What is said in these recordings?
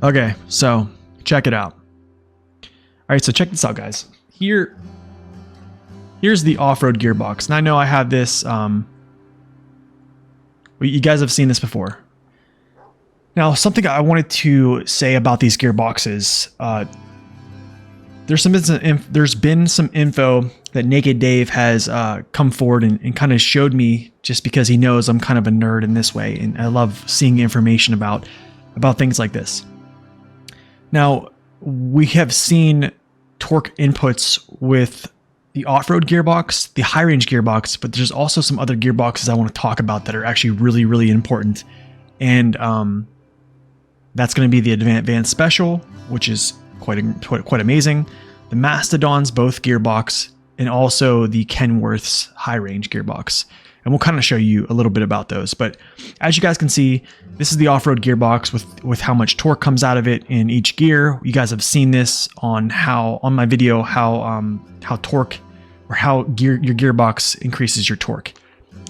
Okay, so check it out. All right, so check this out, guys. Here's the off-road gearbox, and I know I have this. You guys have seen this before. Now, something I wanted to say about these gearboxes. There's been some info that nakedDave has come forward and kind of showed me, just because he knows I'm kind of a nerd in this way, and I love seeing information about things like this. Now, we have seen torque inputs with the off-road gearbox, the Highrange gearbox, but there's also some other gearboxes I want to talk about that are actually really, really important. And that's going to be the Advanced Special, which is quite amazing. The Mastodon's both gearbox, and also the Kenworth's Highrange gearbox. And we'll kind of show you a little bit about those. But as you guys can see, this is the off-road gearbox with how much torque comes out of it in each gear. You guys have seen this on my video how torque, or how your gearbox increases your torque.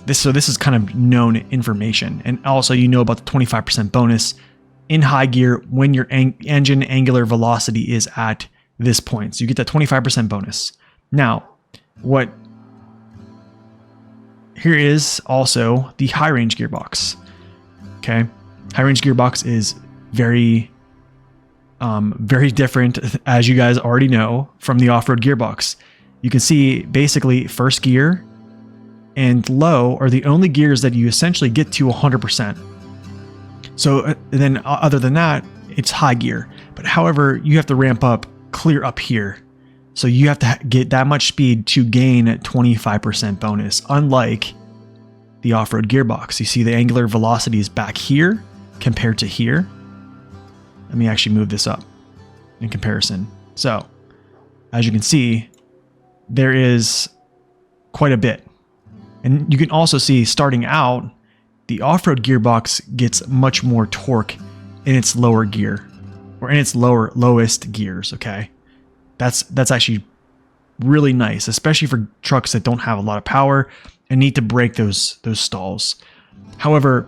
This is kind of known information. And also, you know about the 25% bonus in high gear when your engine angular velocity is at this point. So you get that 25% bonus. Now, here is also the Highrange gearbox. Okay, Highrange gearbox is very different, as you guys already know, from the off-road gearbox. You can see basically first gear and low are the only gears that you essentially get to 100%. So then other than that, it's high gear. But however, you have to ramp up clear up here. So you have to get that much speed to gain 25% bonus, unlike the off-road gearbox. You see the angular velocity is back here compared to here. Let me actually move this up in comparison. So as you can see, there is quite a bit. And you can also see, starting out, the off-road gearbox gets much more torque in its lower gear, or in its lowest gears. Okay, that's actually really nice, especially for trucks that don't have a lot of power and need to break those stalls. However,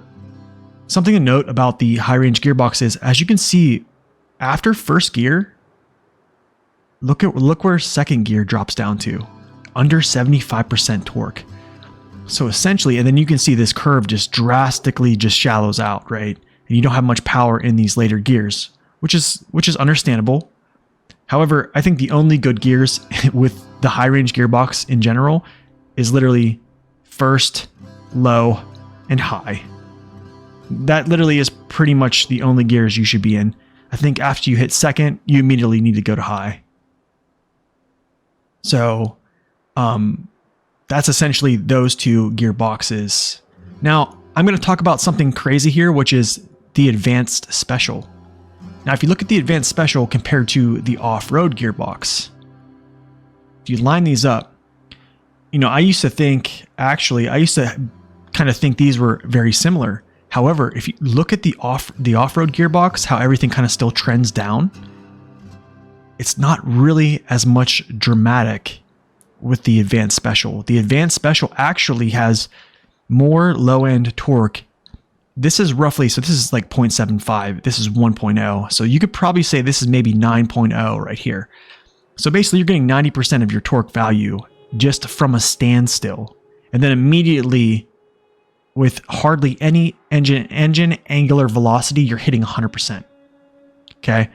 something to note about the Highrange gearbox is, as you can see, after first gear, look where second gear drops down to, under 75% torque. So essentially, and then you can see this curve just drastically just shallows out, right? And you don't have much power in these later gears, which is understandable. However, I think the only good gears with the Highrange gearbox in general is literally first, low, and high. That literally is pretty much the only gears you should be in. I think after you hit second, you immediately need to go to high. So, that's essentially those two gearboxes. Now, I'm going to talk about something crazy here, which is the Advanced Special. Now, if you look at the Advanced Special compared to the off-road gearbox, if you line these up, I used to kind of think these were very similar. However, if you look at the off-road gearbox, how everything kind of still trends down, it's not really as much dramatic with the Advanced Special. The Advanced Special actually has more low-end torque. This is roughly, so this is like 0.75. This is 1.0. So you could probably say this is maybe 9.0 right here. So basically you're getting 90% of your torque value just from a standstill. And then immediately, with hardly any engine angular velocity, you're hitting 100%. Okay?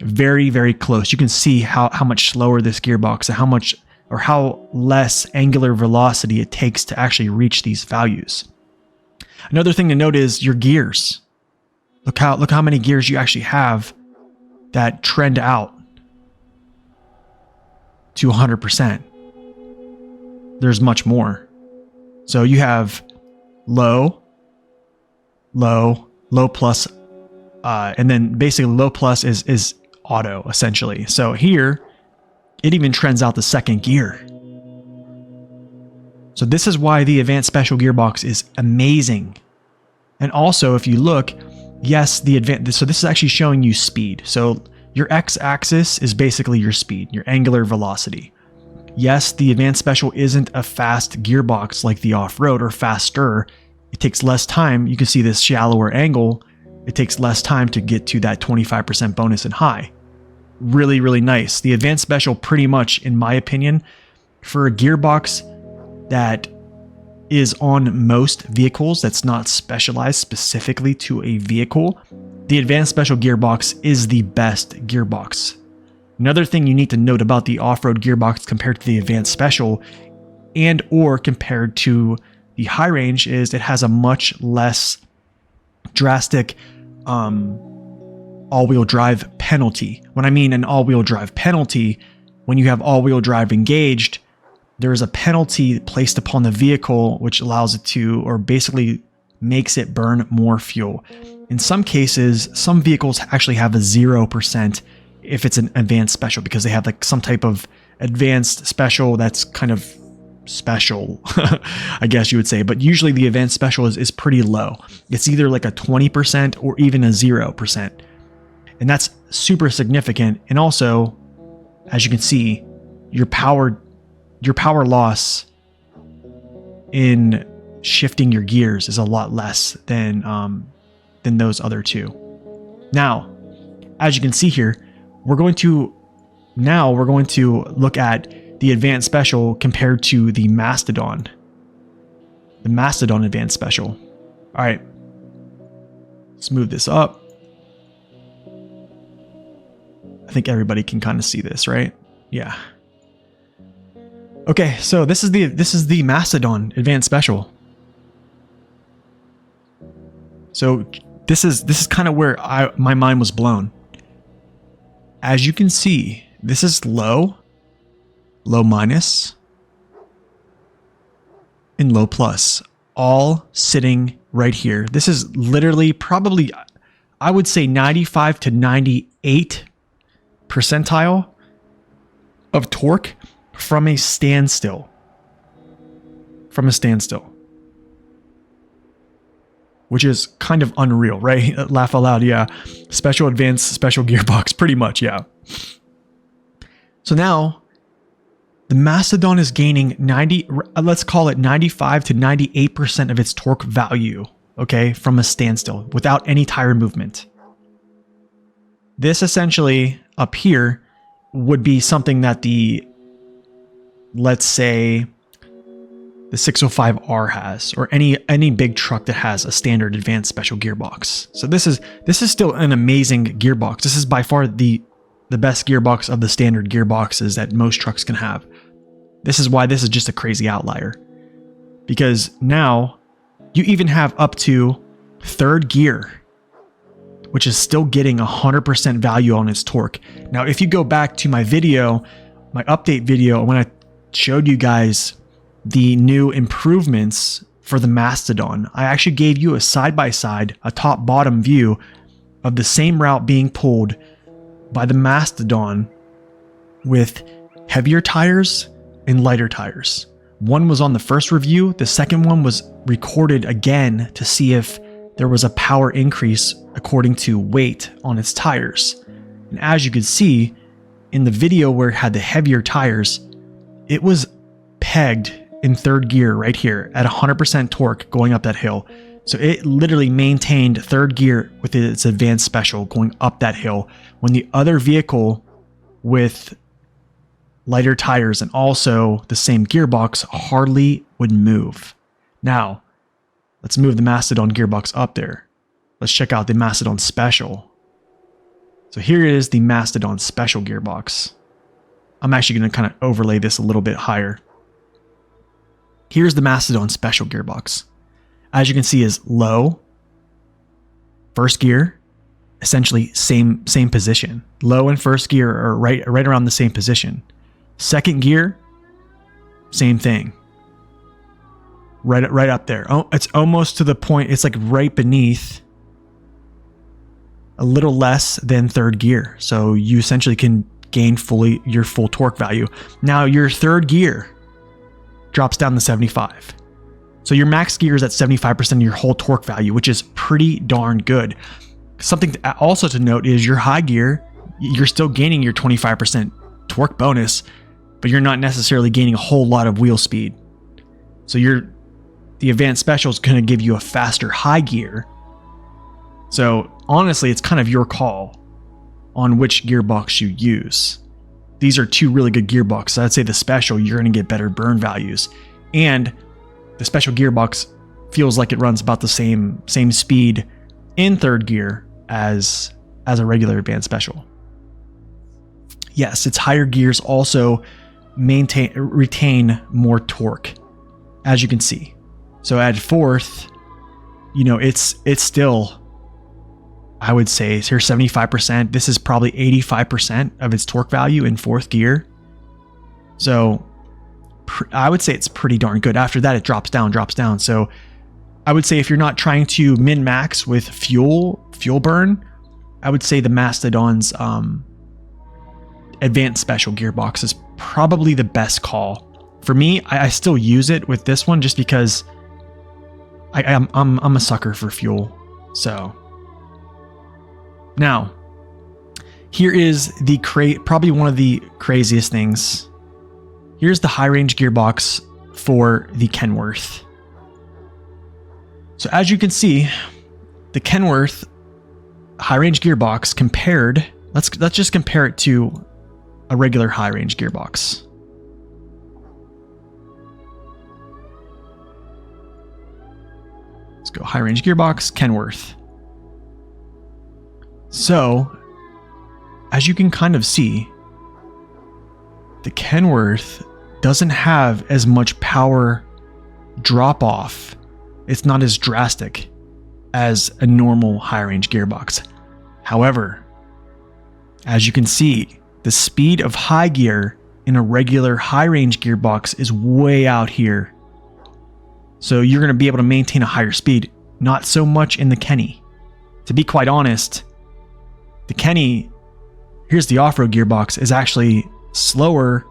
Very, very close. You can see how much slower this gearbox, and how less angular velocity it takes to actually reach these values. Another thing to note is your gears. Look how many gears you actually have that trend out to 100%. There's much more. So you have low plus, and then basically low plus is auto, essentially. So here, it even trends out the second gear. So this is why the Advanced Special gearbox is amazing. And also, if you look, yes, so this is actually showing you speed. So your x-axis is basically your speed, your angular velocity. Yes, the Advanced Special isn't a fast gearbox like the off-road, or faster. It takes less time. You can see this shallower angle, It takes less time to get to that 25% bonus in high. Really, really nice. The advanced special pretty much, in my opinion, for a gearbox that is on most vehicles, that's not specialized specifically to a vehicle, the advanced special gearbox is the best gearbox. Another thing you need to note about the off-road gearbox compared to the advanced special and or compared to the high range is it has a much less drastic all-wheel drive penalty. When I mean an all-wheel drive penalty, when you have all-wheel drive engaged, there is a penalty placed upon the vehicle which allows it to, or basically makes it burn more fuel. In some cases, some vehicles actually have a 0% if it's an advanced special because they have like some type of advanced special that's kind of special, I guess you would say. But usually the advanced special is pretty low. It's either like a 20% or even a 0%. And that's super significant. And also, as you can see, your power loss in shifting your gears is a lot less than those other two. Now, as you can see here, we're going to look at the advanced special compared to the Mastodon advanced special. All right, let's move this up. I think everybody can kind of see this, right? Yeah. Okay, so this is the Mastodon advanced special. So this is kind of where my mind was blown. As you can see, this is low minus, and low plus, all sitting right here. This is literally probably, I would say 95 to 98 percentile of torque from a standstill. Which is kind of unreal, right? Laugh aloud, yeah. Special advanced special gearbox, pretty much, yeah. So now, the Mastodon is gaining 95 to 98% of its torque value, okay, from a standstill without any tire movement. This essentially up here would be something that let's say the 605R has, or any big truck that has a standard advanced special gearbox. So this is still an amazing gearbox. This is by far the best gearbox of the standard gearboxes that most trucks can have. This is why this is just a crazy outlier. Because now you even have up to third gear, which is still getting 100% value on its torque. Now, if you go back to my update video, when I showed you guys the new improvements for the Mastodon, I actually gave you a side-by-side, a top-bottom view of the same route being pulled by the Mastodon with heavier tires and lighter tires. One was on the first review. The second one was recorded again to see if there was a power increase according to weight on its tires. And as you can see in the video where it had the heavier tires, it was pegged in third gear right here at 100% torque going up that hill. So it literally maintained third gear with its advanced special going up that hill when the other vehicle with lighter tires and also the same gearbox hardly would move. Now, let's move the Mastodon gearbox up there. Let's check out the Mastodon Special. So here is the Mastodon Special gearbox. I'm actually going to kind of overlay this a little bit higher. Here's the Mastodon Special gearbox. As you can see, is low, first gear, essentially same position. Low and first gear are right around the same position. Second gear, same thing. Right up there. Oh, it's almost to the point. It's like right beneath, a little less than third gear. So you essentially can gain your full torque value. Now your third gear drops down to 75. So your max gear is at 75% of your whole torque value, which is pretty darn good. Something also to note is your high gear, you're still gaining your 25% torque bonus, but you're not necessarily gaining a whole lot of wheel speed. So the advanced special is going to give you a faster high gear. So honestly, it's kind of your call on which gearbox you use. These are two really good gearboxes. I'd say the special, you're going to get better burn values. And the special gearbox feels like it runs about the same speed in third gear as a regular advanced special. Yes, its higher gears also retain more torque, as you can see. So at fourth, you know, it's still, I would say, here's 75%. This is probably 85% of its torque value in fourth gear. So I would say it's pretty darn good. After that, it drops down. So I would say if you're not trying to min-max with fuel burn, I would say the Mastodon's advanced special gearbox is probably the best call. For me, I still use it with this one just because I'm a sucker for fuel. So now, here is the probably one of the craziest things. Here's the Highrange Gearbox for the Kenworth. So as you can see, the Kenworth Highrange Gearbox compared, let's just compare it to a regular Highrange Gearbox. Let's go Highrange Gearbox, Kenworth. So, as you can kind of see, the Kenworth doesn't have as much power drop off. It's not as drastic as a normal Highrange Gearbox. However, as you can see, the speed of high gear in a regular Highrange Gearbox is way out here. So you're going to be able to maintain a higher speed, not so much in the Kenny. To be quite honest, the Kenny, here's the Offroad Gearbox, is actually slower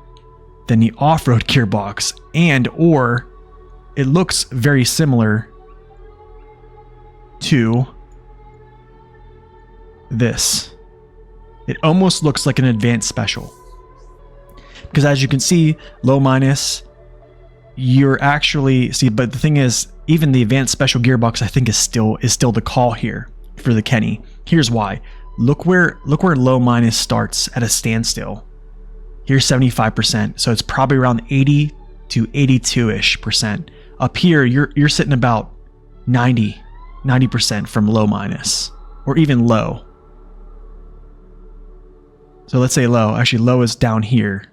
than the Offroad Gearbox, and or it looks very similar to this. It almost looks like an advanced special. Because as you can see, low minus, you're actually, but the thing is, even the advanced special gearbox I think is still the call here for the Kenny. Here's why. Look where low minus starts at a standstill. Here's 75%, so it's probably around 80 to 82-ish%. Up here, you're sitting about 90% from low minus, or even low. So let's say low. Actually, low is down here.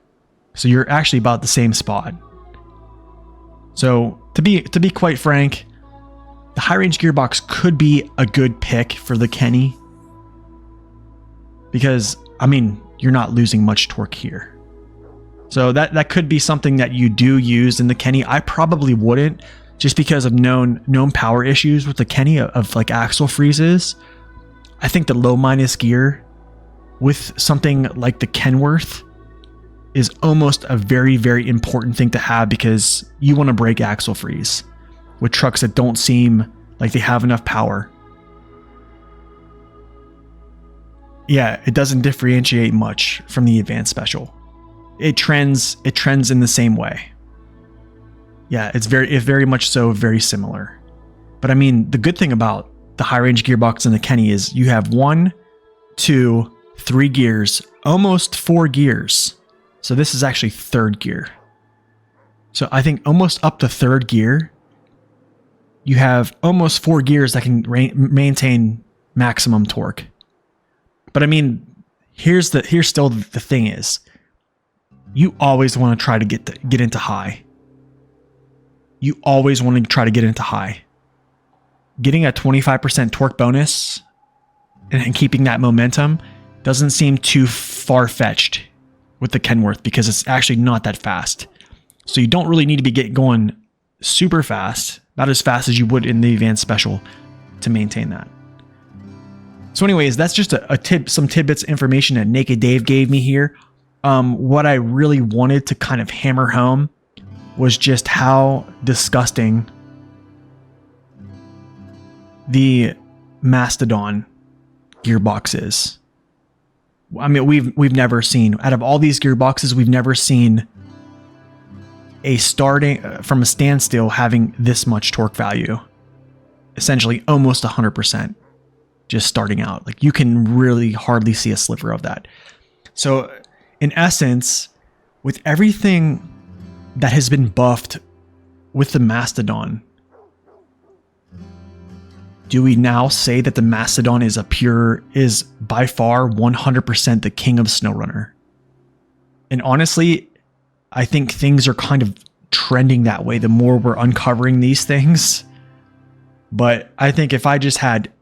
So you're actually about the same spot. So to be quite frank, the Highrange Gearbox could be a good pick for the Kenny. Because, I mean, you're not losing much torque here. So that could be something that you do use in the Kenny. I probably wouldn't, just because of known power issues with the Kenny of like axle freezes. I think the low minus gear with something like the Kenworth is almost a very, very important thing to have, because you want to break axle freeze with trucks that don't seem like they have enough power. Yeah, it doesn't differentiate much from the advanced special. It trends in the same way. Yeah, it's very much so very similar. But I mean, the good thing about the Highrange Gearbox and the Kenny is you have 1, 2, 3 gears, almost 4 gears. So this is actually third gear. So I think almost up to third gear, you have almost 4 gears that can maintain maximum torque. But I mean, here's still the thing is, you always want to try to get into high. You always want to try to get into high. Getting a 25% torque bonus and keeping that momentum doesn't seem too far-fetched with the Kenworth, because it's actually not that fast. So you don't really need to be going super fast, not as fast as you would in the advanced special, to maintain that. So anyways, that's just some tidbits information that nakedDave gave me here. What I really wanted to kind of hammer home was just how disgusting the Mastodon gearbox is. I mean, we've never seen, out of all these gearboxes, we've never seen a starting from a standstill having this much torque value. Essentially almost 100%. just starting out. Like, you can really hardly see a sliver of that. So in essence, with everything that has been buffed with the Mastodon, do we now say that the Mastodon is by far 100% the king of SnowRunner? And honestly, I think things are kind of trending that way the more we're uncovering these things. But I think if I just had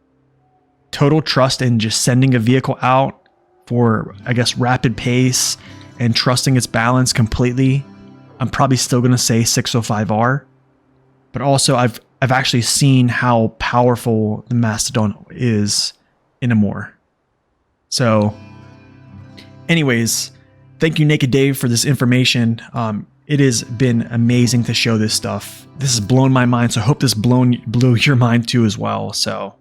total trust in just sending a vehicle out for, I guess, rapid pace and trusting its balance completely, I'm probably still going to say 605R. But also, I've actually seen how powerful the Mastodon is in a more. So anyways, thank you, nakedDave, for this information. It has been amazing to show this stuff. This has blown my mind, so I hope this blew your mind too as well. So